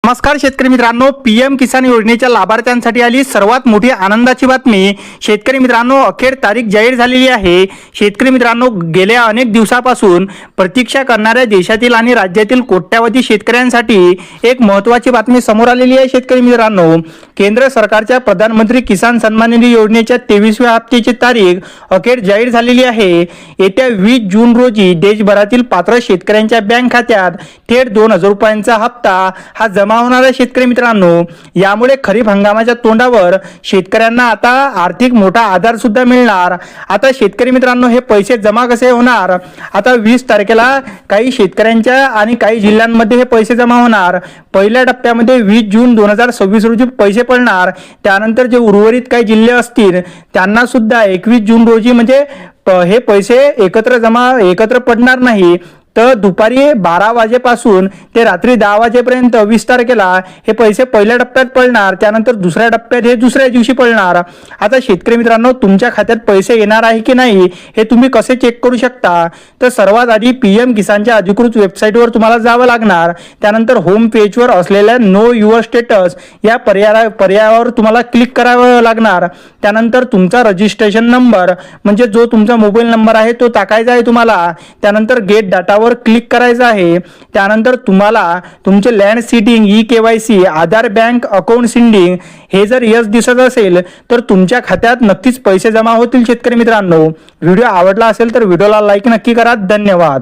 नमस्कार शेतकरी मित्रांनो, पीएम किसान योजनेच्या लाभार्थ्यांसाठी आली सर्वात मोठी आनंदाची बातमी। शेतकरी मित्रांनो, अखेर तारीख जाहीर झालेली आहे। शेतकरी मित्रांनो, गेल्या अनेक दिवसापासून प्रतीक्षा करणाऱ्या देशातील आणि राज्यातील कोट्यावधी शेतकऱ्यांसाठी एक महत्त्वाची बातमी समोर आलेली आहे। शेतकरी मित्रांनो, केंद्र सरकारच्या प्रधानमंत्री किसान सन्मान निधी योजनेच्या 23व्या हप्त्याची तारीख अखेर जाहीर झालेली आहे। येत्या 20 जून रोजी देशभरातील पात्र शेतकऱ्यांच्या बँक खात्यात थेट 2000 रुपयांचा हप्ता हा जमा होणार आहे। शेतकरी मित्रांनो, यामुळे खरीप हंगामाच्या तोंडावर शेतकऱ्यांना आता आर्थिक मोठा आधार सुद्धा मिळणार। आता शेतकरी मित्रांनो, हे पैसे जमा कसे होणार? आता 20 तारखेला काही शेतकऱ्यांच्या आणि काही जिल्ह्यांमध्ये हे पैसे जमा होणार। पहिल्या टप्प्यामध्ये 20 जून 2026 रोजी पैसे पडणार। त्यानंतर जे उर्वरित काही जिल्हे असतील त्यांना सुद्धा 21 जून रोजी म्हणजे हे पैसे एकत्र पडणार नाही। तर दुपारी 12 वाजेपासून ते रात्री 10 वाजेपर्यंत 20 तारखेला हे पैसे पहिल्या टप्प्यात पडणार। त्यानंतर दुसऱ्या टप्प्यात हे दुसऱ्या दिवशी पडणार। आता शेतकरी मित्रांनो, तुमच्या खात्यात पैसे येणार आहे की नाही हे तुम्ही कसे चेक करू शकता? तर सर्वात आधी पीएम किसानच्या अधिकृत वेबसाईटवर तुम्हाला जावं लागणार। त्यानंतर होम पेजवर असलेल्या नो युअर स्टेटस या पर्यायावर तुम्हाला क्लिक करावं लागणार। त्यानंतर तुमचा रजिस्ट्रेशन नंबर म्हणजे जो तुमचा मोबाईल नंबर आहे तो टाकायचा आहे तुम्हाला। त्यानंतर गेट डाटावर क्लिक करायचं आहे। त्यानंतर तुम्हाला तुमचे लँड सीडिंग, ई-केवायसी, आधार बँक अकाउंट सीडिंग हे जर यस दिसत असेल तर तुमच्या खात्यात नक्कीच पैसे जमा होतील। शेतकरी मित्रांनो, व्हिडिओ आवडला असेल तर व्हिडिओला लाईक नक्की करा। धन्यवाद।